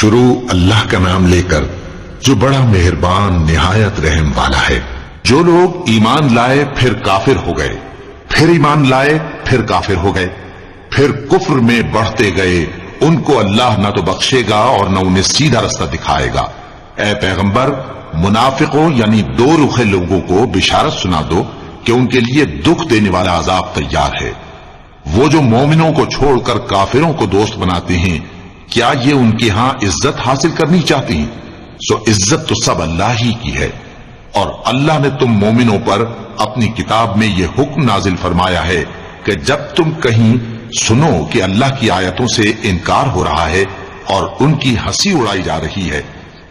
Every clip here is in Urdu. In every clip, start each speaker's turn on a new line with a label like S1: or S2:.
S1: شروع اللہ کا نام لے کر جو بڑا مہربان نہایت رحم والا ہے۔ جو لوگ ایمان لائے پھر کافر ہو گئے، پھر ایمان لائے پھر کافر ہو گئے، پھر کفر میں بڑھتے گئے، ان کو اللہ نہ تو بخشے گا اور نہ انہیں سیدھا رستہ دکھائے گا۔ اے پیغمبر، منافقوں یعنی دو رخے لوگوں کو بشارت سنا دو کہ ان کے لیے دکھ دینے والا عذاب تیار ہے۔ وہ جو مومنوں کو چھوڑ کر کافروں کو دوست بناتے ہیں، کیا یہ ان کے ہاں عزت حاصل کرنی چاہتے ہیں؟ سو عزت تو سب اللہ ہی کی ہے، اور اللہ نے تم مومنوں پر اپنی کتاب میں یہ حکم نازل فرمایا ہے کہ جب تم کہیں سنو کہ اللہ کی آیتوں سے انکار ہو رہا ہے اور ان کی ہنسی اڑائی جا رہی ہے،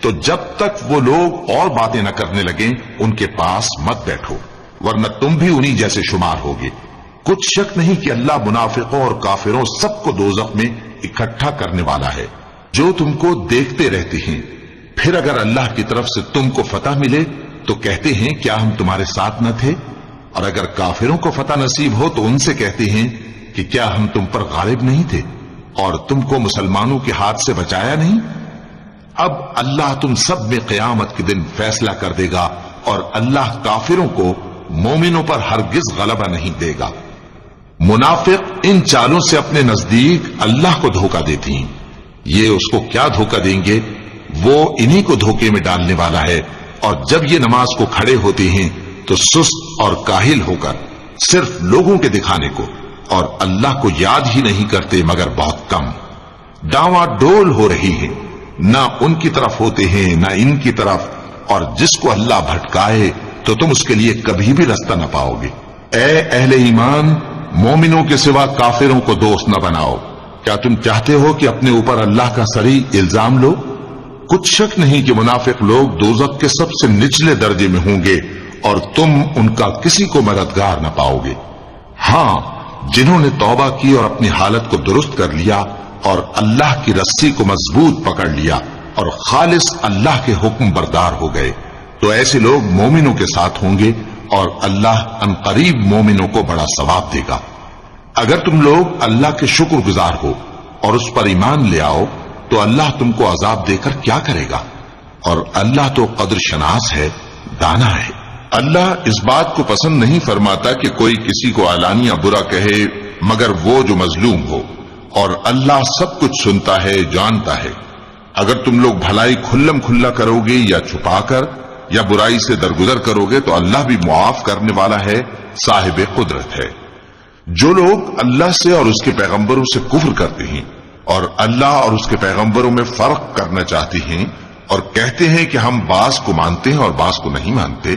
S1: تو جب تک وہ لوگ اور باتیں نہ کرنے لگیں ان کے پاس مت بیٹھو، ورنہ تم بھی انہی جیسے شمار ہوگے۔ کچھ شک نہیں کہ اللہ منافقوں اور کافروں سب کو دوزخ میں اکٹھا کرنے والا ہے، جو تم کو دیکھتے رہتے ہیں۔ پھر اگر اللہ کی طرف سے تم کو فتح ملے تو کہتے ہیں کیا ہم تمہارے ساتھ نہ تھے، اور اگر کافروں کو فتح نصیب ہو تو ان سے کہتے ہیں کہ کیا ہم تم پر غالب نہیں تھے اور تم کو مسلمانوں کے ہاتھ سے بچایا نہیں۔ اب اللہ تم سب میں قیامت کے دن فیصلہ کر دے گا، اور اللہ کافروں کو مومنوں پر ہرگز غلبہ نہیں دے گا۔ منافق ان چالوں سے اپنے نزدیک اللہ کو دھوکہ دیتی ہیں، یہ اس کو کیا دھوکہ دیں گے، وہ انہی کو دھوکے میں ڈالنے والا ہے۔ اور جب یہ نماز کو کھڑے ہوتے ہیں تو سست اور کاہل ہو کر صرف لوگوں کے دکھانے کو اور اللہ کو یاد ہی نہیں کرتے مگر بہت کم۔ ڈاواں ڈول ہو رہی ہے، نہ ان کی طرف ہوتے ہیں نہ ان کی طرف، اور جس کو اللہ بھٹکائے تو تم اس کے لیے کبھی بھی رستہ نہ پاؤ گے۔ اے اہل ایمان، مومنوں کے سوا کافروں کو دوست نہ بناؤ۔ کیا تم چاہتے ہو کہ اپنے اوپر اللہ کا صریح الزام لو؟ کچھ شک نہیں کہ منافق لوگ دوزخ کے سب سے نچلے درجے میں ہوں گے، اور تم ان کا کسی کو مددگار نہ پاؤ گے۔ ہاں، جنہوں نے توبہ کی اور اپنی حالت کو درست کر لیا اور اللہ کی رسی کو مضبوط پکڑ لیا اور خالص اللہ کے حکم بردار ہو گئے، تو ایسے لوگ مومنوں کے ساتھ ہوں گے، اور اللہ ان قریب مومنوں کو بڑا ثواب دے گا۔ اگر تم لوگ اللہ کے شکر گزار ہو اور اس پر ایمان لے آؤ تو اللہ تم کو عذاب دے کر کیا کرے گا، اور اللہ تو قدر شناس ہے، دانا ہے۔ اللہ اس بات کو پسند نہیں فرماتا کہ کوئی کسی کو علانیہ برا کہے مگر وہ جو مظلوم ہو، اور اللہ سب کچھ سنتا ہے، جانتا ہے۔ اگر تم لوگ بھلائی کھلم کھلا کرو گے یا چھپا کر یا برائی سے درگزر کرو گے تو اللہ بھی معاف کرنے والا ہے، صاحب قدرت ہے۔ جو لوگ اللہ سے اور اس کے پیغمبروں سے کفر کرتے ہیں اور اللہ اور اس کے پیغمبروں میں فرق کرنا چاہتے ہیں اور کہتے ہیں کہ ہم بعض کو مانتے ہیں اور بعض کو نہیں مانتے،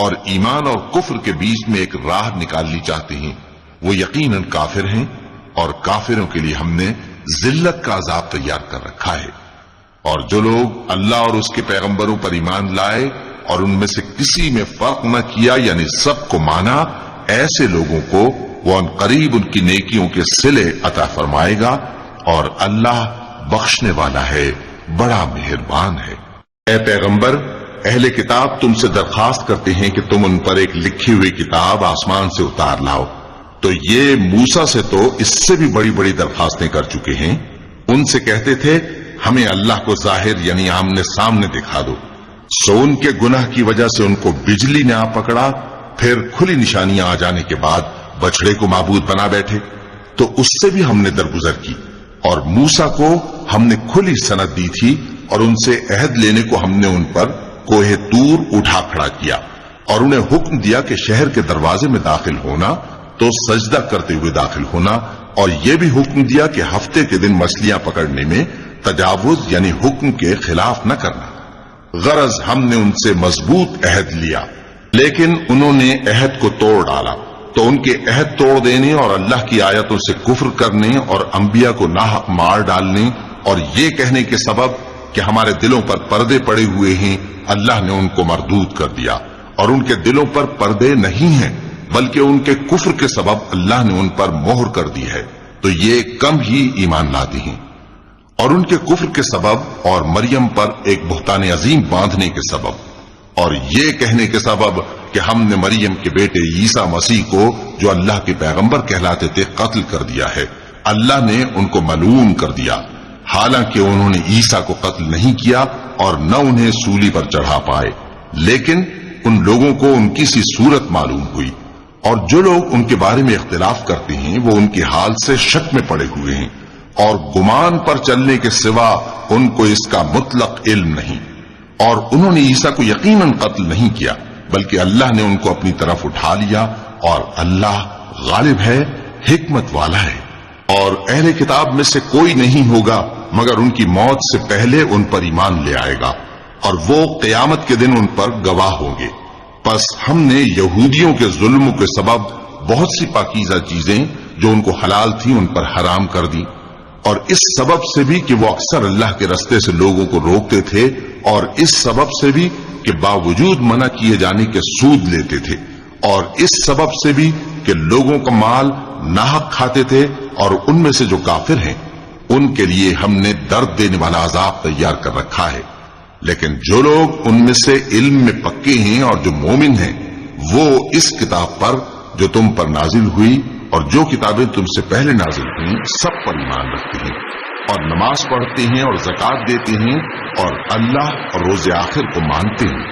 S1: اور ایمان اور کفر کے بیچ میں ایک راہ نکالنی چاہتے ہیں، وہ یقیناً کافر ہیں، اور کافروں کے لیے ہم نے ذلت کا عذاب تیار کر رکھا ہے۔ اور جو لوگ اللہ اور اس کے پیغمبروں پر ایمان لائے اور ان میں سے کسی میں فرق نہ کیا یعنی سب کو مانا، ایسے لوگوں کو وہ ان قریب ان کی نیکیوں کے صلے عطا فرمائے گا، اور اللہ بخشنے والا ہے، بڑا مہربان ہے۔ اے پیغمبر، اہل کتاب تم سے درخواست کرتے ہیں کہ تم ان پر ایک لکھی ہوئی کتاب آسمان سے اتار لاؤ، تو یہ موسیٰ سے تو اس سے بھی بڑی بڑی درخواستیں کر چکے ہیں۔ ان سے کہتے تھے ہمیں اللہ کو ظاہر یعنی آمنے سامنے دکھا دو، سو ان کے گناہ کی وجہ سے ان کو بجلی نے آ پکڑا، پھر کھلی نشانیاں آ جانے کے بعد بچڑے کو معبود بنا بیٹھے، تو اس سے بھی ہم نے درگزر کی، اور موسیٰ کو ہم نے کھلی سند دی تھی، اور ان سے عہد لینے کو ہم نے ان پر کوہ طور اٹھا کھڑا کیا، اور انہیں حکم دیا کہ شہر کے دروازے میں داخل ہونا تو سجدہ کرتے ہوئے داخل ہونا، اور یہ بھی حکم دیا کہ ہفتے کے دن مچھلیاں پکڑنے میں تجاوز یعنی حکم کے خلاف نہ کرنا۔ غرض ہم نے ان سے مضبوط عہد لیا، لیکن انہوں نے عہد کو توڑ ڈالا، تو ان کے عہد توڑ دینے اور اللہ کی آیتوں سے کفر کرنے اور انبیاء کو ناحق مار ڈالنے اور یہ کہنے کے سبب کہ ہمارے دلوں پر پردے پڑے ہوئے ہیں، اللہ نے ان کو مردود کر دیا، اور ان کے دلوں پر پردے نہیں ہیں بلکہ ان کے کفر کے سبب اللہ نے ان پر مہر کر دی ہے، تو یہ کم ہی ایمان لاتے ہیں۔ اور ان کے کفر کے سبب اور مریم پر ایک بہتان عظیم باندھنے کے سبب اور یہ کہنے کے سبب کہ ہم نے مریم کے بیٹے عیسیٰ مسیح کو جو اللہ کے پیغمبر کہلاتے تھے قتل کر دیا ہے، اللہ نے ان کو ملعون کر دیا۔ حالانکہ انہوں نے عیسیٰ کو قتل نہیں کیا اور نہ انہیں سولی پر چڑھا پائے، لیکن ان لوگوں کو ان کی سی صورت معلوم ہوئی، اور جو لوگ ان کے بارے میں اختلاف کرتے ہیں وہ ان کے حال سے شک میں پڑے ہوئے ہیں، اور گمان پر چلنے کے سوا ان کو اس کا مطلق علم نہیں، اور انہوں نے عیسیٰ کو یقیناً قتل نہیں کیا بلکہ اللہ نے ان کو اپنی طرف اٹھا لیا، اور اللہ غالب ہے، حکمت والا ہے۔ اور اہل کتاب میں سے کوئی نہیں ہوگا مگر ان کی موت سے پہلے ان پر ایمان لے آئے گا، اور وہ قیامت کے دن ان پر گواہ ہوں گے۔ پس ہم نے یہودیوں کے ظلموں کے سبب بہت سی پاکیزہ چیزیں جو ان کو حلال تھیں ان پر حرام کر دی، اور اس سبب سے بھی کہ وہ اکثر اللہ کے رستے سے لوگوں کو روکتے تھے، اور اس سبب سے بھی کہ باوجود منع کیے جانے کے سود لیتے تھے، اور اس سبب سے بھی کہ لوگوں کا مال ناحق کھاتے تھے، اور ان میں سے جو کافر ہیں ان کے لیے ہم نے درد دینے والا عذاب تیار کر رکھا ہے۔ لیکن جو لوگ ان میں سے علم میں پکے ہیں اور جو مومن ہیں وہ اس کتاب پر جو تم پر نازل ہوئی اور جو کتابیں تم سے پہلے نازل ہوئیں سب پر ایمان رکھتے ہیں، اور نماز پڑھتے ہیں اور زکوٰۃ دیتے ہیں اور اللہ اور روز آخر کو مانتے ہیں،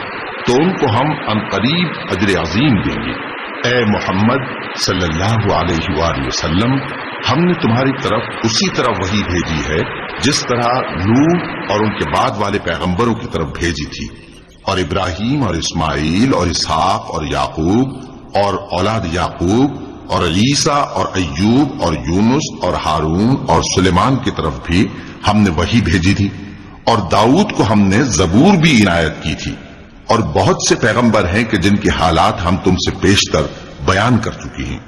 S1: تو ان کو ہم عنقریب اجر عظیم دیں گے۔ اے محمد صلی اللہ علیہ وآلہ وسلم، ہم نے تمہاری طرف اسی طرح وحی بھیجی ہے جس طرح نوح اور ان کے بعد والے پیغمبروں کی طرف بھیجی تھی، اور ابراہیم اور اسماعیل اور اسحاق اور یعقوب اور اولاد یعقوب اور عیسیٰ اور ایوب اور یونس اور ہارون اور سلیمان کی طرف بھی ہم نے وحی بھیجی تھی، اور داؤد کو ہم نے زبور بھی عنایت کی تھی، اور بہت سے پیغمبر ہیں کہ جن کے حالات ہم تم سے پیشتر بیان کر چکی ہیں،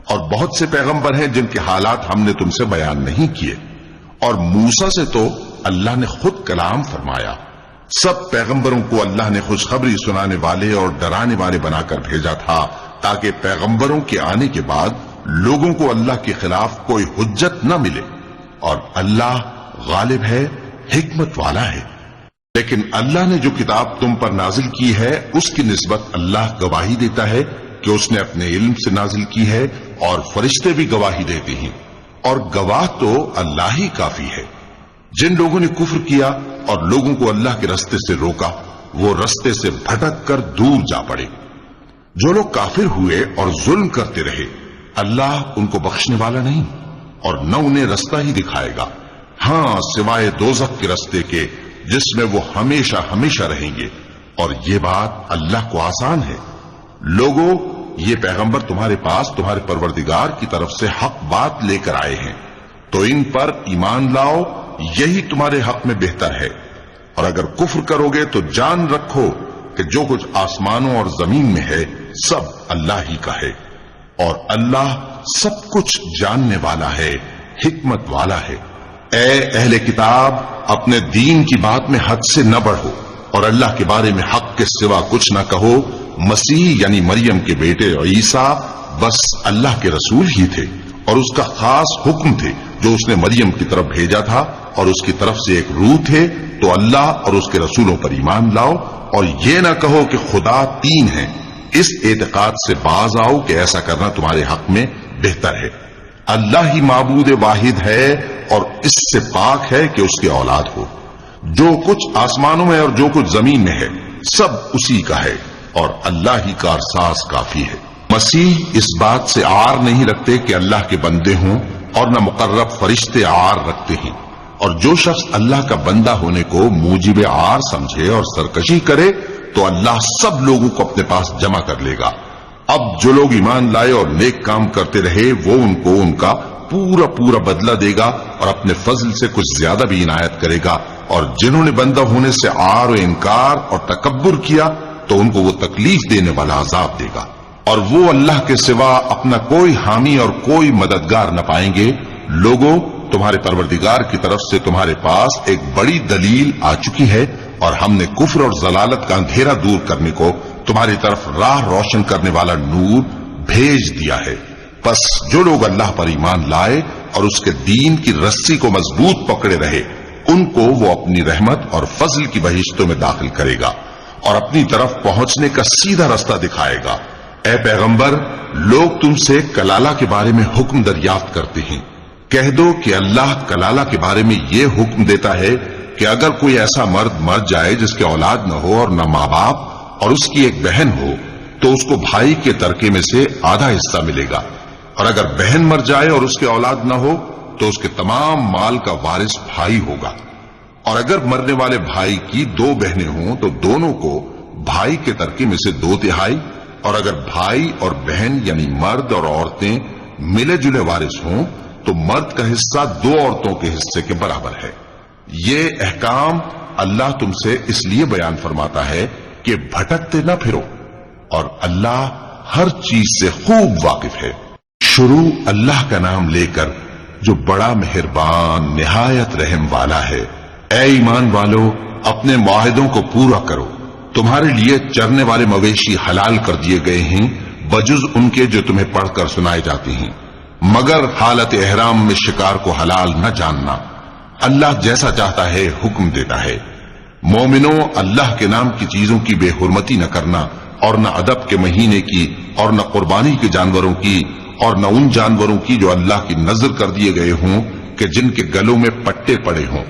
S1: اور بہت سے پیغمبر ہیں جن کے حالات ہم نے تم سے بیان نہیں کیے، اور موسیٰ سے تو اللہ نے خود کلام فرمایا۔ سب پیغمبروں کو اللہ نے خوشخبری سنانے والے اور ڈرانے والے بنا کر بھیجا تھا تاکہ پیغمبروں کے آنے کے بعد لوگوں کو اللہ کے خلاف کوئی حجت نہ ملے، اور اللہ غالب ہے، حکمت والا ہے۔ لیکن اللہ نے جو کتاب تم پر نازل کی ہے اس کی نسبت اللہ گواہی دیتا ہے کہ اس نے اپنے علم سے نازل کی ہے، اور فرشتے بھی گواہی دیتے ہیں، اور گواہ تو اللہ ہی کافی ہے۔ جن لوگوں نے کفر کیا اور لوگوں کو اللہ کے رستے سے روکا وہ رستے سے بھٹک کر دور جا پڑے۔ جو لوگ کافر ہوئے اور ظلم کرتے رہے اللہ ان کو بخشنے والا نہیں، اور نہ انہیں رستہ ہی دکھائے گا، ہاں سوائے دوزخ کے رستے کے جس میں وہ ہمیشہ ہمیشہ رہیں گے، اور یہ بات اللہ کو آسان ہے۔ لوگوں، یہ پیغمبر تمہارے پاس تمہارے پروردگار کی طرف سے حق بات لے کر آئے ہیں، تو ان پر ایمان لاؤ، یہی تمہارے حق میں بہتر ہے، اور اگر کفر کرو گے تو جان رکھو کہ جو کچھ آسمانوں اور زمین میں ہے سب اللہ ہی کا ہے، اور اللہ سب کچھ جاننے والا ہے، حکمت والا ہے۔ اے اہل کتاب، اپنے دین کی بات میں حد سے نہ بڑھو، اور اللہ کے بارے میں حق کے سوا کچھ نہ کہو۔ مسیح یعنی مریم کے بیٹے عیسیٰ بس اللہ کے رسول ہی تھے، اور اس کا خاص حکم تھے جو اس نے مریم کی طرف بھیجا تھا، اور اس کی طرف سے ایک روح تھے، تو اللہ اور اس کے رسولوں پر ایمان لاؤ، اور یہ نہ کہو کہ خدا تین ہیں۔ اس اعتقاد سے باز آؤ کہ ایسا کرنا تمہارے حق میں بہتر ہے۔ اللہ ہی معبود واحد ہے اور اس سے پاک ہے کہ اس کی اولاد ہو۔ جو کچھ آسمانوں میں اور جو کچھ زمین میں ہے سب اسی کا ہے، اور اللہ ہی کارساز کافی ہے۔ مسیح اس بات سے عار نہیں رکھتے کہ اللہ کے بندے ہوں، اور نہ مقرب فرشتے عار رکھتے ہیں، اور جو شخص اللہ کا بندہ ہونے کو موجب عار سمجھے اور سرکشی کرے تو اللہ سب لوگوں کو اپنے پاس جمع کر لے گا۔ اب جو لوگ ایمان لائے اور نیک کام کرتے رہے وہ ان کو ان کا پورا پورا بدلہ دے گا، اور اپنے فضل سے کچھ زیادہ بھی عنایت کرے گا، اور جنہوں نے بندہ ہونے سے عار و انکار اور تکبر کیا تو ان کو وہ تکلیف دینے والا عذاب دے گا، اور وہ اللہ کے سوا اپنا کوئی حامی اور کوئی مددگار نہ پائیں گے۔ لوگوں، تمہارے پروردگار کی طرف سے تمہارے پاس ایک بڑی دلیل آ چکی ہے، اور ہم نے کفر اور ضلالت کا اندھیرا دور کرنے کو تمہاری طرف راہ روشن کرنے والا نور بھیج دیا ہے۔ پس جو لوگ اللہ پر ایمان لائے اور اس کے دین کی رسی کو مضبوط پکڑے رہے ان کو وہ اپنی رحمت اور فضل کی بہشتوں میں داخل کرے گا، اور اپنی طرف پہنچنے کا سیدھا راستہ دکھائے گا۔ اے پیغمبر، لوگ تم سے کلالہ کے بارے میں حکم دریافت کرتے ہیں کہہ دو کہ اللہ کلالہ کے بارے میں یہ حکم دیتا ہے کہ اگر کوئی ایسا مرد مر جائے جس کے اولاد نہ ہو اور نہ ماں باپ اور اس کی ایک بہن ہو تو اس کو بھائی کے ترکے میں سے آدھا حصہ ملے گا، اور اگر بہن مر جائے اور اس کے اولاد نہ ہو تو اس کے تمام مال کا وارث بھائی ہوگا، اور اگر مرنے والے بھائی کی 2 بہنیں ہوں تو دونوں کو بھائی کے ترکے میں سے 2/3، اور اگر بھائی اور بہن یعنی مرد اور عورتیں ملے جلے وارث ہوں تو مرد کا حصہ 2 عورتوں کے حصے کے برابر ہے۔ یہ احکام اللہ تم سے اس لیے بیان فرماتا ہے کہ بھٹکتے نہ پھرو، اور اللہ ہر چیز سے خوب واقف ہے۔ شروع اللہ کا نام لے کر جو بڑا مہربان نہایت رحم والا ہے۔ اے ایمان والو، اپنے معاہدوں کو پورا کرو۔ تمہارے لیے چرنے والے مویشی حلال کر دیے گئے ہیں بجز ان کے جو تمہیں پڑھ کر سنائے جاتے ہیں، مگر حالت احرام میں شکار کو حلال نہ جاننا۔ اللہ جیسا چاہتا ہے حکم دیتا ہے۔ مومنوں، اللہ کے نام کی چیزوں کی بے حرمتی نہ کرنا، اور نہ ادب کے مہینے کی، اور نہ قربانی کے جانوروں کی، اور نہ ان جانوروں کی جو اللہ کی نذر کر دیے گئے ہوں کہ جن کے گلوں میں پٹے پڑے ہوں،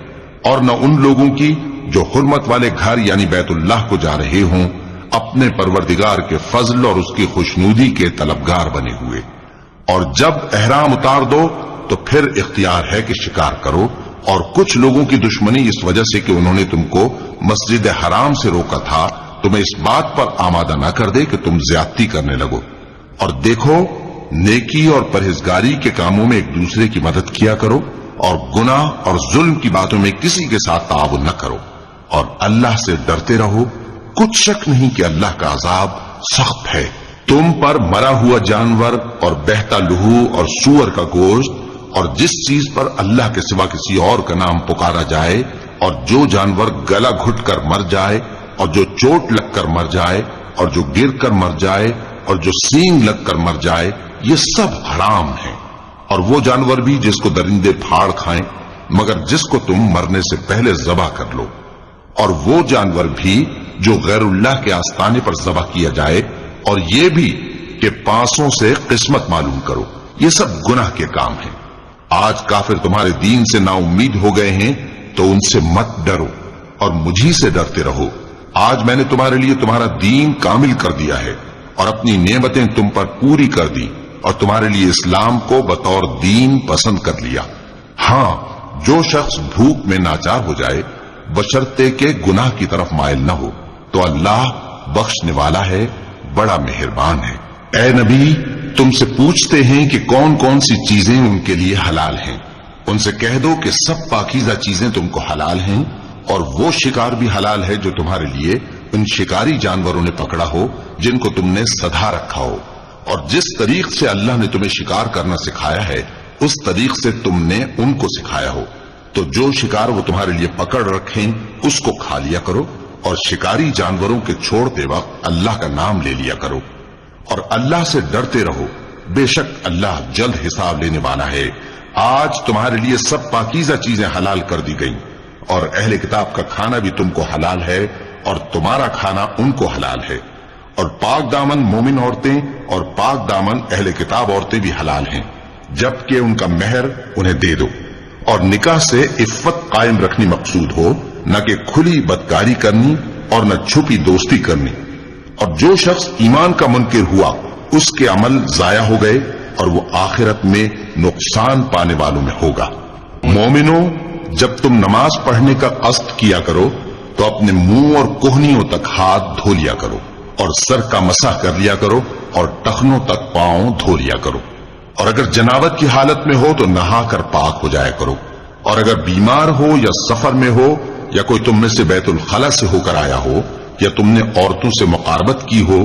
S1: اور نہ ان لوگوں کی جو حرمت والے گھر یعنی بیت اللہ کو جا رہے ہوں اپنے پروردگار کے فضل اور اس کی خوشنودی کے طلبگار بنے ہوئے۔ اور جب احرام اتار دو تو پھر اختیار ہے کہ شکار کرو، اور کچھ لوگوں کی دشمنی اس وجہ سے کہ انہوں نے تم کو مسجد حرام سے روکا تھا تمہیں اس بات پر آمادہ نہ کر دے کہ تم زیادتی کرنے لگو۔ اور دیکھو، نیکی اور پرہیزگاری کے کاموں میں ایک دوسرے کی مدد کیا کرو، اور گناہ اور ظلم کی باتوں میں کسی کے ساتھ تعاون نہ کرو، اور اللہ سے ڈرتے رہو۔ کچھ شک نہیں کہ اللہ کا عذاب سخت ہے۔ تم پر مرا ہوا جانور اور بہتا لہو اور سور کا گوشت اور جس چیز پر اللہ کے سوا کسی اور کا نام پکارا جائے، اور جو جانور گلا گھٹ کر مر جائے، اور جو چوٹ لگ کر مر جائے، اور جو گر کر مر جائے، اور جو سینگ لگ کر مر جائے، یہ سب حرام ہیں۔ اور وہ جانور بھی جس کو درندے پھاڑ کھائیں، مگر جس کو تم مرنے سے پہلے ذبح کر لو، اور وہ جانور بھی جو غیر اللہ کے آستانے پر ذبح کیا جائے، اور یہ بھی کہ پانسوں سے قسمت معلوم کرو۔ یہ سب گناہ کے کام ہیں۔ آج کافر تمہارے دین سے نا امید ہو گئے ہیں تو ان سے مت ڈرو اور مجھی سے ڈرتے رہو۔ آج میں نے تمہارے لیے تمہارا دین کامل کر دیا ہے اور اپنی نعمتیں تم پر پوری کر دی، اور تمہارے لیے اسلام کو بطور دین پسند کر لیا۔ ہاں، جو شخص بھوک میں ناچار ہو جائے بشرطے کہ گناہ کی طرف مائل نہ ہو تو اللہ بخشنے والا ہے، بڑا مہربان ہے۔ اے نبی، تم سے پوچھتے ہیں کہ کون کون سی چیزیں ان کے لیے حلال ہیں۔ ان سے کہہ دو کہ سب پاکیزہ چیزیں تم کو حلال ہیں، اور وہ شکار بھی حلال ہے جو تمہارے لیے ان شکاری جانوروں نے پکڑا ہو جن کو تم نے سدھا رکھا ہو، اور جس طریق سے اللہ نے تمہیں شکار کرنا سکھایا ہے اس طریق سے تم نے ان کو سکھایا ہو۔ تو جو شکار وہ تمہارے لیے پکڑ رکھیں اس کو کھا لیا کرو، اور شکاری جانوروں کے چھوڑتے وقت اللہ کا نام لے لیا کرو، اور اللہ سے ڈرتے رہو، بے شک اللہ جلد حساب لینے والا ہے۔ آج تمہارے لیے سب پاکیزہ چیزیں حلال کر دی گئیں، اور اہل کتاب کا کھانا بھی تم کو حلال ہے اور تمہارا کھانا ان کو حلال ہے، اور پاک دامن مومن عورتیں اور پاک دامن اہل کتاب عورتیں بھی حلال ہیں، جبکہ ان کا مہر انہیں دے دو، اور نکاح سے عفت قائم رکھنی مقصود ہو، نہ کہ کھلی بدکاری کرنی اور نہ چھپی دوستی کرنی۔ اور جو شخص ایمان کا منکر ہوا اس کے عمل ضائع ہو گئے اور وہ آخرت میں نقصان پانے والوں میں ہوگا۔ مومنوں، جب تم نماز پڑھنے کا قصد کیا کرو تو اپنے منہ اور کوہنیوں تک ہاتھ دھو لیا کرو، اور سر کا مسح کر لیا کرو، اور ٹخنوں تک پاؤں دھو لیا کرو، اور اگر جنابت کی حالت میں ہو تو نہا کر پاک ہو جایا کرو، اور اگر بیمار ہو یا سفر میں ہو یا کوئی تم میں سے بیت الخلا سے ہو کر آیا ہو یا تم نے عورتوں سے مقاربت کی ہو،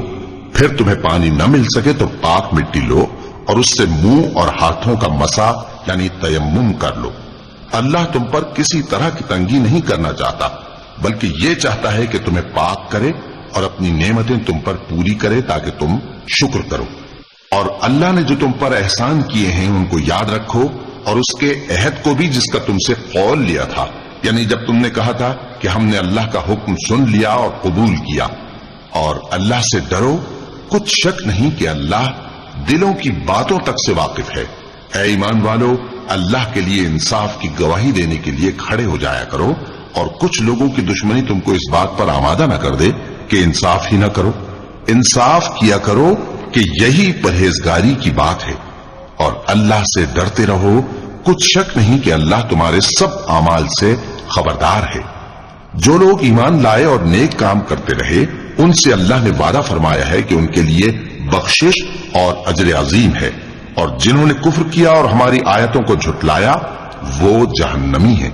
S1: پھر تمہیں پانی نہ مل سکے تو پاک مٹی لو اور اس سے منہ اور ہاتھوں کا مسح یعنی تیمم کر لو۔ اللہ تم پر کسی طرح کی تنگی نہیں کرنا چاہتا، بلکہ یہ چاہتا ہے کہ تمہیں پاک کرے اور اپنی نعمتیں تم پر پوری کرے تاکہ تم شکر کرو۔ اور اللہ نے جو تم پر احسان کیے ہیں ان کو یاد رکھو، اور اس کے عہد کو بھی جس کا تم سے قول لیا تھا، یعنی جب تم نے کہا تھا کہ ہم نے اللہ کا حکم سن لیا اور قبول کیا۔ اور اللہ سے ڈرو، کچھ شک نہیں کہ اللہ دلوں کی باتوں تک سے واقف ہے۔ اے ایمان والو، اللہ کے لیے انصاف کی گواہی دینے کے لیے کھڑے ہو جایا کرو، اور کچھ لوگوں کی دشمنی تم کو اس بات پر آمادہ نہ کر دے کہ انصاف ہی نہ کرو۔ انصاف کیا کرو کہ یہی پرہیزگاری کی بات ہے، اور اللہ سے ڈرتے رہو، کچھ شک نہیں کہ اللہ تمہارے سب اعمال سے خبردار ہے۔ جو لوگ ایمان لائے اور نیک کام کرتے رہے، ان سے اللہ نے وعدہ فرمایا ہے کہ ان کے لیے بخشش اور اجر عظیم ہے، اور جنہوں نے کفر کیا اور ہماری آیتوں کو جھٹلایا وہ جہنمی ہیں۔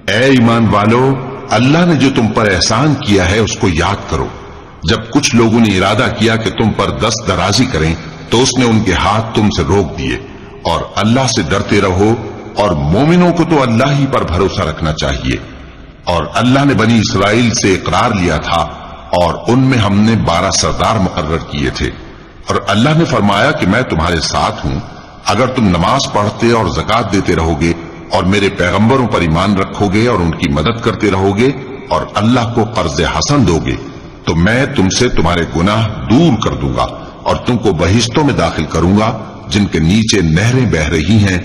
S1: اے ایمان والو، اللہ نے جو تم پر احسان کیا ہے اس کو یاد کرو۔ جب کچھ لوگوں نے ارادہ کیا کہ تم پر دست درازی کریں تو اس نے ان کے ہاتھ تم سے روک دیے، اور اللہ سے ڈرتے رہو، اور مومنوں کو تو اللہ ہی پر بھروسہ رکھنا چاہیے۔ اور اللہ نے بنی اسرائیل سے اقرار لیا تھا، اور ان میں ہم نے 12 سردار مقرر کیے تھے، اور اللہ نے فرمایا کہ میں تمہارے ساتھ ہوں، اگر تم نماز پڑھتے اور زکوٰۃ دیتے رہو گے اور میرے پیغمبروں پر ایمان رکھو گے اور ان کی مدد کرتے رہو گے اور اللہ کو قرض حسن دو گے، تو میں تم سے تمہارے گناہ دور کر دوں گا اور تم کو بہشتوں میں داخل کروں گا جن کے نیچے نہریں بہ رہی ہیں۔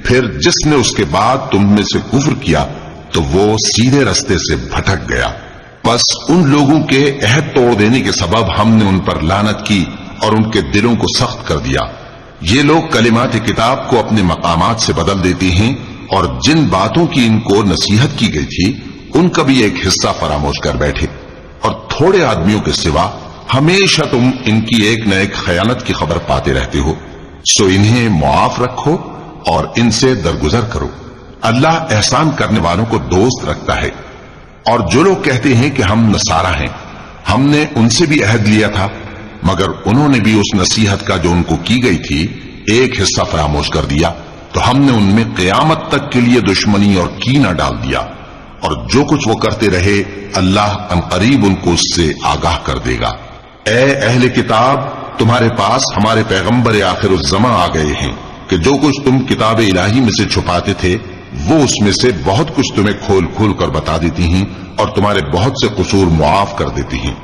S1: پھر جس نے اس کے بعد تم میں سے کفر کیا تو وہ سیدھے رستے سے بھٹک گیا۔ بس ان لوگوں کے عہد توڑ دینے کے سبب ہم نے ان پر لعنت کی اور ان کے دلوں کو سخت کر دیا۔ یہ لوگ کلمات کتاب کو اپنے مقامات سے بدل دیتے ہیں، اور جن باتوں کی ان کو نصیحت کی گئی تھی ان کا بھی ایک حصہ فراموش کر بیٹھے، اور تھوڑے آدمیوں کے سوا ہمیشہ تم ان کی ایک نہ ایک خیانت کی خبر پاتے رہتے ہو۔ سو انہیں معاف رکھو اور ان سے درگزر کرو۔ اللہ احسان کرنے والوں کو دوست رکھتا ہے۔ اور جو لوگ کہتے ہیں کہ ہم نصارہ ہیں، ہم نے ان سے بھی عہد لیا تھا، مگر انہوں نے بھی اس نصیحت کا جو ان کو کی گئی تھی ایک حصہ فراموش کر دیا، تو ہم نے ان میں قیامت تک کے لیے دشمنی اور کینہ ڈال دیا، اور جو کچھ وہ کرتے رہے اللہ عنقریب ان کو اس سے آگاہ کر دے گا۔ اے اہل کتاب، تمہارے پاس ہمارے پیغمبر آخر الزماں آ گئے ہیں کہ جو کچھ تم کتاب الہی میں سے چھپاتے تھے وہ اس میں سے بہت کچھ تمہیں کھول کھول کر بتا دیتی ہیں، اور تمہارے بہت سے قصور معاف کر دیتی ہیں۔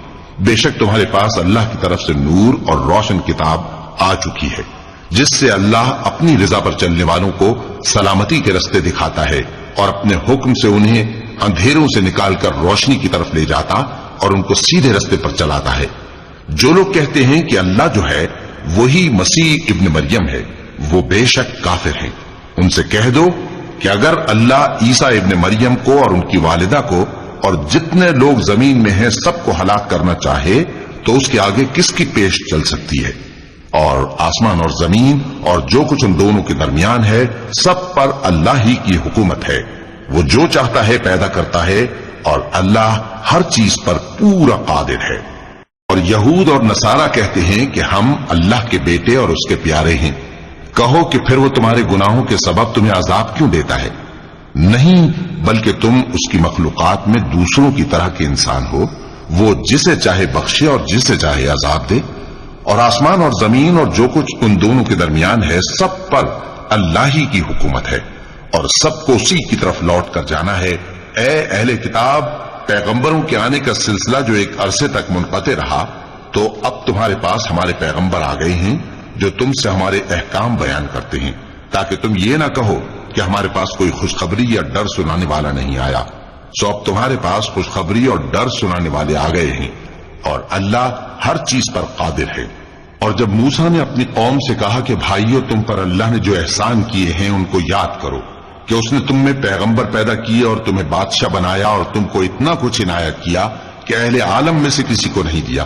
S1: بے شک تمہارے پاس اللہ کی طرف سے نور اور روشن کتاب آ چکی ہے، جس سے اللہ اپنی رضا پر چلنے والوں کو سلامتی کے رستے دکھاتا ہے، اور اپنے حکم سے انہیں اندھیروں سے نکال کر روشنی کی طرف لے جاتا اور ان کو سیدھے رستے پر چلاتا ہے۔ جو لوگ کہتے ہیں کہ اللہ جو ہے وہی مسیح ابن مریم ہے، وہ بے شک کافر ہیں۔ ان سے کہہ دو کہ اگر اللہ عیسیٰ ابن مریم کو اور ان کی والدہ کو اور جتنے لوگ زمین میں ہیں سب کو ہلاک کرنا چاہے تو اس کے آگے کس کی پیش چل سکتی ہے؟ اور آسمان اور زمین اور جو کچھ ان دونوں کے درمیان ہے سب پر اللہ ہی کی حکومت ہے۔ وہ جو چاہتا ہے پیدا کرتا ہے، اور اللہ ہر چیز پر پورا قادر ہے۔ اور یہود اور نصارہ کہتے ہیں کہ ہم اللہ کے بیٹے اور اس کے پیارے ہیں۔ کہو کہ پھر وہ تمہارے گناہوں کے سبب تمہیں عذاب کیوں دیتا ہے؟ نہیں، بلکہ تم اس کی مخلوقات میں دوسروں کی طرح کے انسان ہو، وہ جسے چاہے بخشے اور جسے چاہے عذاب دے۔ اور آسمان اور زمین اور جو کچھ ان دونوں کے درمیان ہے سب پر اللہ ہی کی حکومت ہے، اور سب کو اسی کی طرف لوٹ کر جانا ہے۔ اے اہل کتاب، پیغمبروں کے آنے کا سلسلہ جو ایک عرصے تک منقطع رہا، تو اب تمہارے پاس ہمارے پیغمبر آ گئے ہیں جو تم سے ہمارے احکام بیان کرتے ہیں، تاکہ تم یہ نہ کہو کہ ہمارے پاس کوئی خوشخبری یا ڈر سنانے والا نہیں آیا۔ سو اب تمہارے پاس خوشخبری اور ڈر سنانے والے آ گئے ہیں، اور اللہ ہر چیز پر قادر ہے۔ اور جب موسیٰ نے اپنی قوم سے کہا کہ بھائیو، تم پر اللہ نے جو احسان کیے ہیں ان کو یاد کرو، کہ اس نے تم میں پیغمبر پیدا کیے اور تمہیں بادشاہ بنایا اور تم کو اتنا کچھ عنایت کیا کہ اہل عالم میں سے کسی کو نہیں دیا۔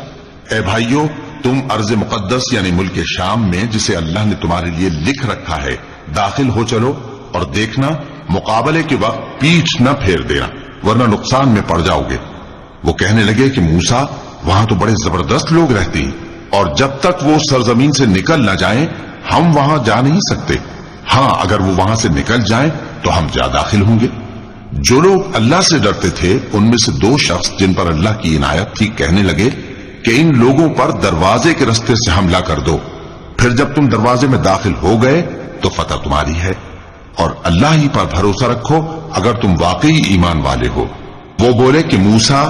S1: اے بھائیو، تم ارض مقدس یعنی ملک شام میں جسے اللہ نے تمہارے لیے لکھ رکھا ہے داخل ہو چلو، اور دیکھنا مقابلے کے وقت پیٹھ نہ پھیر دینا ورنہ نقصان میں پڑ جاؤ گے۔ وہ کہنے لگے کہ موسیٰ، وہاں تو بڑے زبردست لوگ رہتے ہیں، اور جب تک وہ سرزمین سے نکل نہ جائیں ہم وہاں جا نہیں سکتے۔ ہاں، اگر وہ وہاں سے نکل جائیں تو ہم جا داخل ہوں گے۔ جو لوگ اللہ سے ڈرتے تھے ان میں سے 2 شخص جن پر اللہ کی عنایت تھی کہنے لگے کہ ان لوگوں پر دروازے کے رستے سے حملہ کر دو، پھر جب تم دروازے میں داخل ہو گئے تو فتح تمہاری ہے، اور اللہ ہی پر بھروسہ رکھو اگر تم واقعی ایمان والے ہو۔ وہ بولے کہ موسیٰ،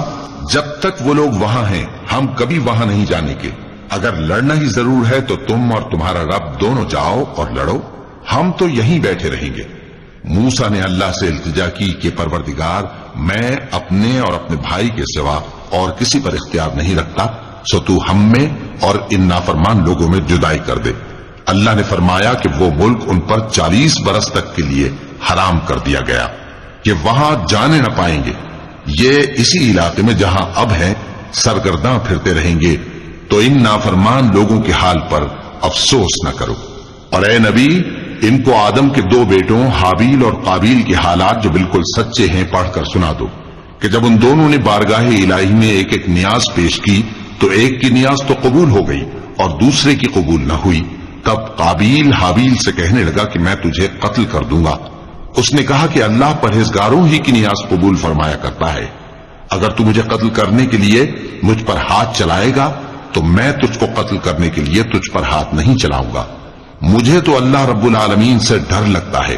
S1: جب تک وہ لوگ وہاں ہیں ہم کبھی وہاں نہیں جانے کے، اگر لڑنا ہی ضرور ہے تو تم اور تمہارا رب دونوں جاؤ اور لڑو، ہم تو یہیں بیٹھے رہیں گے۔ موسیٰ نے اللہ سے التجا کی کہ پروردگار، میں اپنے اور اپنے بھائی کے سوا اور کسی پر اختیار نہیں رکھتا، سو تو ہم میں اور ان نافرمان لوگوں میں جدائی کر دے۔ اللہ نے فرمایا کہ وہ ملک ان پر 40 برس تک کے لیے حرام کر دیا گیا کہ وہاں جانے نہ پائیں گے۔ یہ اسی علاقے میں جہاں اب ہیں سرگرداں پھرتے رہیں گے، تو ان نافرمان لوگوں کے حال پر افسوس نہ کرو۔ اور اے نبی، ان کو آدم کے 2 بیٹوں حابیل اور قابیل کے حالات جو بالکل سچے ہیں پڑھ کر سنا دو کہ جب ان دونوں نے بارگاہ الہی میں ایک ایک نیاز پیش کی تو ایک کی نیاز تو قبول ہو گئی اور دوسرے کی قبول نہ ہوئی۔ تب قابیل حابیل سے کہنے لگا کہ میں تجھے قتل کر دوں گا۔ اس نے کہا کہ اللہ پرہیزگاروں ہی کی نیاز قبول فرمایا کرتا ہے، اگر تو مجھے قتل کرنے کے لیے مجھ پر ہاتھ چلائے گا تو میں تجھ کو قتل کرنے کے لیے تجھ پر ہاتھ نہیں چلاؤں گا۔ مجھے تو اللہ رب العالمین سے ڈر لگتا ہے،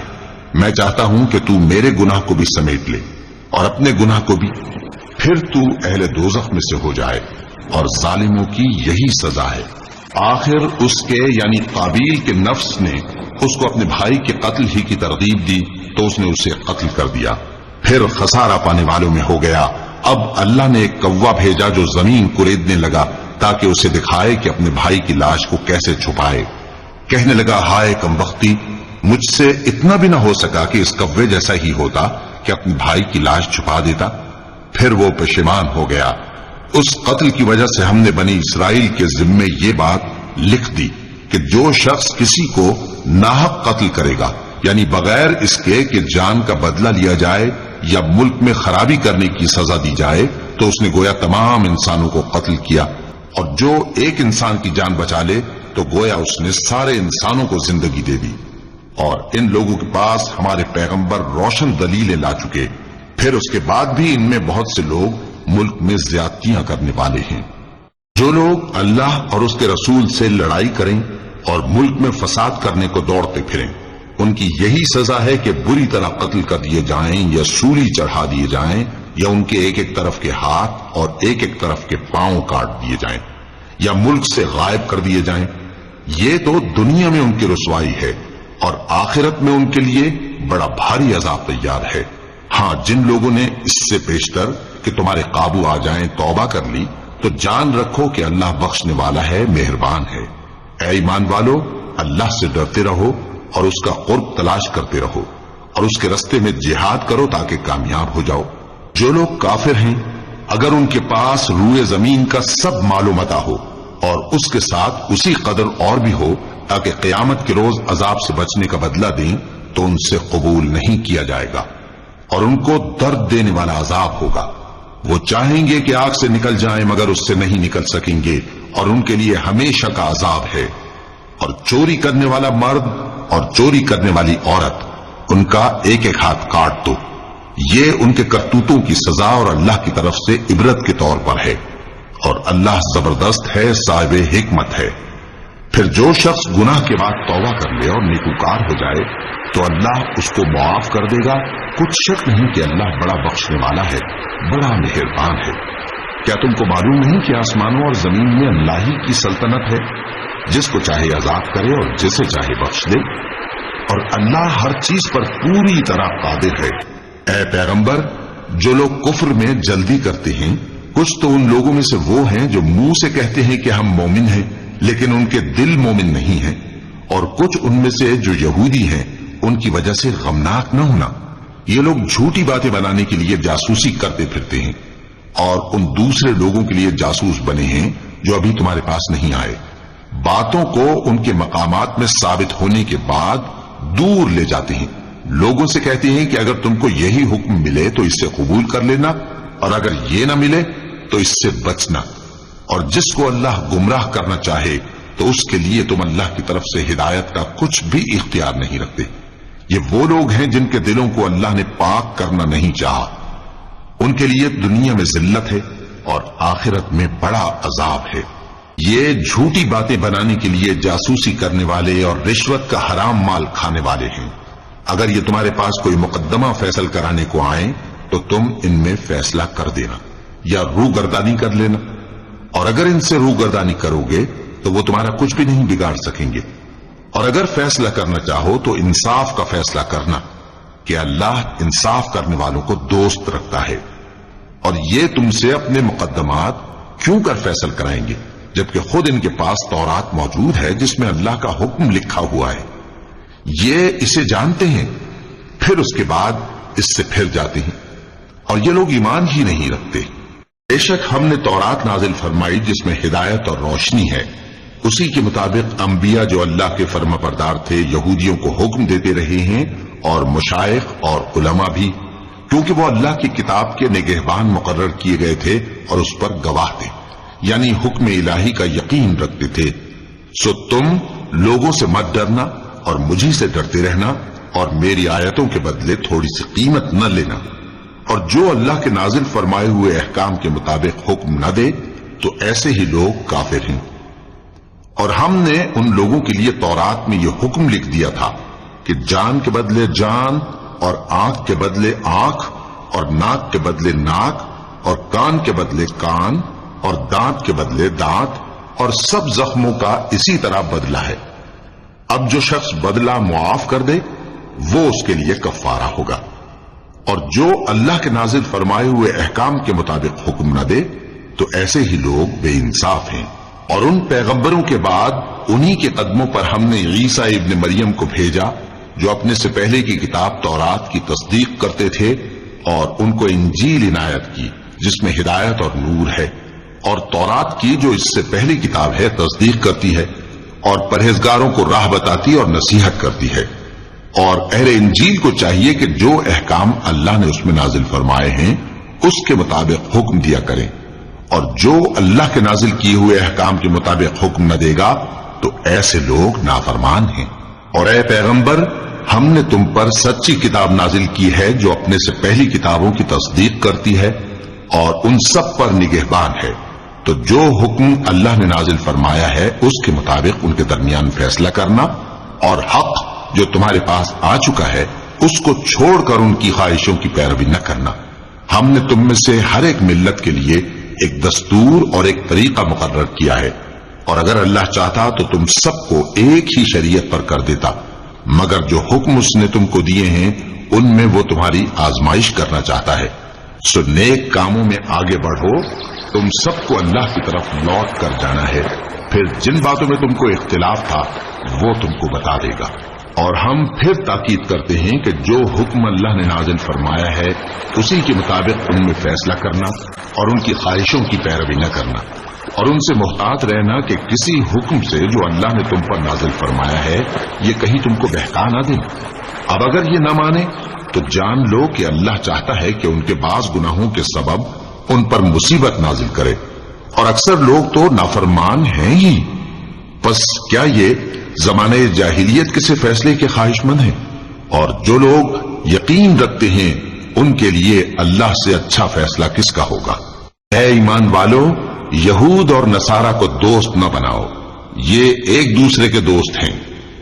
S1: میں چاہتا ہوں کہ تو میرے گناہ کو بھی سمیٹ لے اور اپنے گناہ کو بھی، پھر تو اہل دوزخ میں سے ہو جائے، اور ظالموں کی یہی سزا ہے۔ آخر اس کے یعنی قابیل کے نفس نے اس کو اپنے بھائی کے قتل ہی کی ترغیب دی تو اس نے اسے قتل کر دیا، پھر خسارہ پانے والوں میں ہو گیا۔ اب اللہ نے ایک کوا بھیجا جو زمین کریدنے لگا تاکہ اسے دکھائے کہ اپنے بھائی کی لاش کو کیسے چھپائے۔ کہنے لگا، ہائے کمبختی، مجھ سے اتنا بھی نہ ہو سکا کہ اس کوے جیسا ہی ہوتا کہ اپنے بھائی کی لاش چھپا دیتا۔ پھر وہ پشیمان ہو گیا۔ اس قتل کی وجہ سے ہم نے بنی اسرائیل کے ذمے یہ بات لکھ دی کہ جو شخص کسی کو ناحق قتل کرے گا، یعنی بغیر اس کے کہ جان کا بدلہ لیا جائے یا ملک میں خرابی کرنے کی سزا دی جائے، تو اس نے گویا تمام انسانوں کو قتل کیا، اور جو ایک انسان کی جان بچا لے تو گویا اس نے سارے انسانوں کو زندگی دے دی۔ اور ان لوگوں کے پاس ہمارے پیغمبر روشن دلیلیں لا چکے، پھر اس کے بعد بھی ان میں بہت سے لوگ ملک میں زیادتیاں کرنے والے ہیں۔ جو لوگ اللہ اور اس کے رسول سے لڑائی کریں اور ملک میں فساد کرنے کو دوڑتے پھریں، ان کی یہی سزا ہے کہ بری طرح قتل کر دیے جائیں یا سولی چڑھا دیے جائیں، یا ان کے ایک ایک طرف کے ہاتھ اور ایک ایک طرف کے پاؤں کاٹ دیے جائیں، یا ملک سے غائب کر دیے جائیں۔ یہ تو دنیا میں ان کی رسوائی ہے، اور آخرت میں ان کے لیے بڑا بھاری عذاب تیار ہے۔ ہاں، جن لوگوں نے اس سے پیشتر کہ تمہارے قابو آ جائیں توبہ کر لی تو جان رکھو کہ اللہ بخشنے والا ہے، مہربان ہے۔ اے ایمان والو، اللہ سے ڈرتے رہو اور اس کا قرب تلاش کرتے رہو، اور اس کے رستے میں جہاد کرو تاکہ کامیاب ہو جاؤ۔ جو لوگ کافر ہیں، اگر ان کے پاس روئے زمین کا سب مال و متاع ہو اور اس کے ساتھ اسی قدر اور بھی ہو تاکہ قیامت کے روز عذاب سے بچنے کا بدلہ دیں، تو ان سے قبول نہیں کیا جائے گا، اور ان کو درد دینے والا عذاب ہوگا۔ وہ چاہیں گے کہ آگ سے نکل جائیں مگر اس سے نہیں نکل سکیں گے، اور ان کے لیے ہمیشہ کا عذاب ہے۔ اور چوری کرنے والا مرد اور چوری کرنے والی عورت، ان کا ایک ایک ہاتھ کاٹ دو، یہ ان کے کرتوتوں کی سزا اور اللہ کی طرف سے عبرت کے طور پر ہے، اور اللہ زبردست ہے، صاحب حکمت ہے۔ پھر جو شخص گناہ کے بعد توبہ کر لے اور نیکوکار ہو جائے تو اللہ اس کو معاف کر دے گا۔ کچھ شک نہیں کہ اللہ بڑا بخشنے والا ہے، بڑا مہربان ہے۔ کیا تم کو معلوم نہیں کہ آسمانوں اور زمین میں اللہ ہی کی سلطنت ہے، جس کو چاہے عذاب کرے اور جسے چاہے بخش دے، اور اللہ ہر چیز پر پوری طرح قادر ہے۔ اے پیغمبر، جو لوگ کفر میں جلدی کرتے ہیں، کچھ تو ان لوگوں میں سے وہ ہیں جو منہ سے کہتے ہیں کہ ہم مومن ہیں لیکن ان کے دل مومن نہیں ہیں، اور کچھ ان میں سے جو یہودی ہیں، ان کی وجہ سے غمناک نہ ہونا۔ یہ لوگ جھوٹی باتیں بنانے کے لیے جاسوسی کرتے پھرتے ہیں، اور ان دوسرے لوگوں کے لیے جاسوس بنے ہیں جو ابھی تمہارے پاس نہیں آئے۔ باتوں کو ان کے مقامات میں ثابت ہونے کے بعد دور لے جاتے ہیں، لوگوں سے کہتے ہیں کہ اگر تم کو یہی حکم ملے تو اس سے قبول کر لینا، اور اگر یہ نہ ملے تو اس سے بچنا، اور جس کو اللہ گمراہ کرنا چاہے تو اس کے لیے تم اللہ کی طرف سے ہدایت کا کچھ بھی اختیار نہیں رکھتے۔ یہ وہ لوگ ہیں جن کے دلوں کو اللہ نے پاک کرنا نہیں چاہا، ان کے لیے دنیا میں ذلت ہے اور آخرت میں بڑا عذاب ہے۔ یہ جھوٹی باتیں بنانے کے لیے جاسوسی کرنے والے اور رشوت کا حرام مال کھانے والے ہیں۔ اگر یہ تمہارے پاس کوئی مقدمہ فیصل کرانے کو آئیں تو تم ان میں فیصلہ کر دینا یا روگردانی کر لینا، اور اگر ان سے روگردانی کرو گے تو وہ تمہارا کچھ بھی نہیں بگاڑ سکیں گے، اور اگر فیصلہ کرنا چاہو تو انصاف کا فیصلہ کرنا کہ اللہ انصاف کرنے والوں کو دوست رکھتا ہے. اور یہ تم سے اپنے مقدمات کیوں کر فیصل کرائیں گے جبکہ خود ان کے پاس تورات موجود ہے جس میں اللہ کا حکم لکھا ہوا ہے. یہ اسے جانتے ہیں پھر اس کے بعد اس سے پھر جاتے ہیں اور یہ لوگ ایمان ہی نہیں رکھتے. بے شک ہم نے تورات نازل فرمائی جس میں ہدایت اور روشنی ہے. اسی کے مطابق انبیاء جو اللہ کے فرما بردار تھے یہودیوں کو حکم دیتے رہے ہیں اور مشائخ اور علماء بھی، کیونکہ وہ اللہ کی کتاب کے نگہبان مقرر کیے گئے تھے اور اس پر گواہ تھے، یعنی حکم الہی کا یقین رکھتے تھے. سو تم لوگوں سے مت ڈرنا اور مجھے سے ڈرتے رہنا اور میری آیتوں کے بدلے تھوڑی سی قیمت نہ لینا. اور جو اللہ کے نازل فرمائے ہوئے احکام کے مطابق حکم نہ دے تو ایسے ہی لوگ کافر ہیں. اور ہم نے ان لوگوں کے لیے تورات میں یہ حکم لکھ دیا تھا کہ جان کے بدلے جان اور آنکھ کے بدلے آنکھ اور ناک کے بدلے ناک اور کان کے بدلے کان اور دانت کے بدلے دانت اور سب زخموں کا اسی طرح بدلہ ہے. اب جو شخص بدلہ معاف کر دے وہ اس کے لیے کفارہ ہوگا. اور جو اللہ کے نازل فرمائے ہوئے احکام کے مطابق حکم نہ دے تو ایسے ہی لوگ بے انصاف ہیں. اور ان پیغمبروں کے بعد انہی کے قدموں پر ہم نے عیسیٰ ابن مریم کو بھیجا جو اپنے سے پہلے کی کتاب تورات کی تصدیق کرتے تھے اور ان کو انجیل عنایت کی جس میں ہدایت اور نور ہے، اور تورات کی جو اس سے پہلی کتاب ہے تصدیق کرتی ہے اور پرہیزگاروں کو راہ بتاتی اور نصیحت کرتی ہے. اور اہل انجیل کو چاہیے کہ جو احکام اللہ نے اس میں نازل فرمائے ہیں اس کے مطابق حکم دیا کریں، اور جو اللہ کے نازل کیے ہوئے احکام کے مطابق حکم نہ دے گا تو ایسے لوگ نافرمان ہیں. اور اے پیغمبر ہم نے تم پر سچی کتاب نازل کی ہے جو اپنے سے پہلی کتابوں کی تصدیق کرتی ہے اور ان سب پر نگہبان ہے. تو جو حکم اللہ نے نازل فرمایا ہے اس کے مطابق ان کے درمیان فیصلہ کرنا، اور حق جو تمہارے پاس آ چکا ہے اس کو چھوڑ کر ان کی خواہشوں کی پیروی نہ کرنا. ہم نے تم میں سے ہر ایک ملت کے لیے ایک دستور اور ایک طریقہ مقرر کیا ہے، اور اگر اللہ چاہتا تو تم سب کو ایک ہی شریعت پر کر دیتا، مگر جو حکم اس نے تم کو دیے ہیں ان میں وہ تمہاری آزمائش کرنا چاہتا ہے. سو نیک کاموں میں آگے بڑھو، تم سب کو اللہ کی طرف لوٹ کر جانا ہے، پھر جن باتوں میں تم کو اختلاف تھا وہ تم کو بتا دے گا. اور ہم پھر تاکید کرتے ہیں کہ جو حکم اللہ نے نازل فرمایا ہے اسی کے مطابق ان میں فیصلہ کرنا اور ان کی خواہشوں کی پیروی نہ کرنا، اور ان سے محتاط رہنا کہ کسی حکم سے جو اللہ نے تم پر نازل فرمایا ہے یہ کہیں تم کو بہکا نہ دیں. اب اگر یہ نہ مانے تو جان لو کہ اللہ چاہتا ہے کہ ان کے بعض گناہوں کے سبب ان پر مصیبت نازل کرے، اور اکثر لوگ تو نافرمان ہیں ہی. پس کیا یہ زمانے جاہلیت کے سے فیصلے کے خواہش مند ہیں؟ اور جو لوگ یقین رکھتے ہیں ان کے لیے اللہ سے اچھا فیصلہ کس کا ہوگا. اے ایمان والو، یہود اور نصارہ کو دوست نہ بناؤ، یہ ایک دوسرے کے دوست ہیں،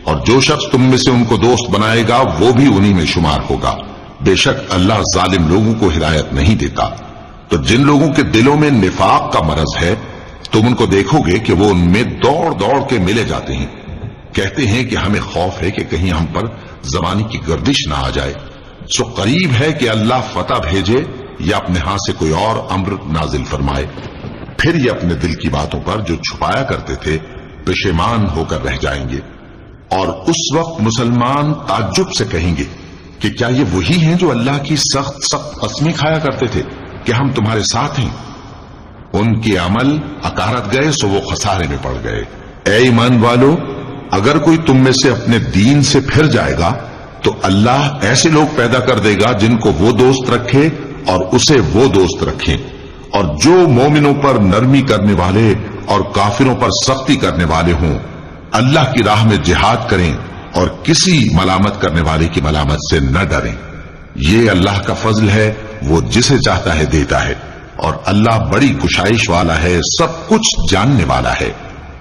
S1: اور جو شخص تم میں سے ان کو دوست بنائے گا وہ بھی انہی میں شمار ہوگا. بے شک اللہ ظالم لوگوں کو ہدایت نہیں دیتا. تو جن لوگوں کے دلوں میں نفاق کا مرض ہے تم ان کو دیکھو گے کہ وہ ان میں دوڑ دوڑ کے ملے جاتے ہیں، کہتے ہیں کہ ہمیں خوف ہے کہ کہیں ہم پر زمانے کی گردش نہ آ جائے. سو قریب ہے کہ اللہ فتح بھیجے یا اپنے ہاں سے کوئی اور امر نازل فرمائے، پھر یہ اپنے دل کی باتوں پر جو چھپایا کرتے تھے پشیمان ہو کر رہ جائیں گے. اور اس وقت مسلمان تعجب سے کہیں گے کہ کیا یہ وہی ہیں جو اللہ کی سخت سخت قسمیں کھایا کرتے تھے کہ ہم تمہارے ساتھ ہیں؟ ان کے عمل اکارت گئے سو وہ خسارے میں پڑ گئے. اے ایمان والو، اگر کوئی تم میں سے اپنے دین سے پھر جائے گا تو اللہ ایسے لوگ پیدا کر دے گا جن کو وہ دوست رکھے اور اسے وہ دوست رکھیں، اور جو مومنوں پر نرمی کرنے والے اور کافروں پر سختی کرنے والے ہوں اللہ کی راہ میں جہاد کریں اور کسی ملامت کرنے والے کی ملامت سے نہ ڈریں. یہ اللہ کا فضل ہے، وہ جسے چاہتا ہے دیتا ہے، اور اللہ بڑی کشائش والا ہے، سب کچھ جاننے والا ہے.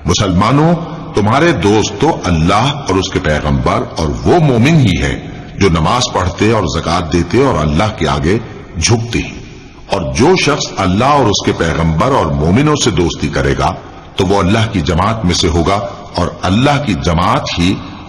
S1: مسلمانوں، تمہارے دوست تو اللہ اور اس کے پیغمبر اور وہ مومن ہی ہیں جو نماز پڑھتے اور زکات دیتے اور اللہ کے آگے جھکتے ہیں. اور جو شخص اللہ اور اس کے پیغمبر اور مومنوں سے دوستی کرے گا تو وہ اللہ کی جماعت میں سے ہوگا، اور اللہ کی جماعت ہی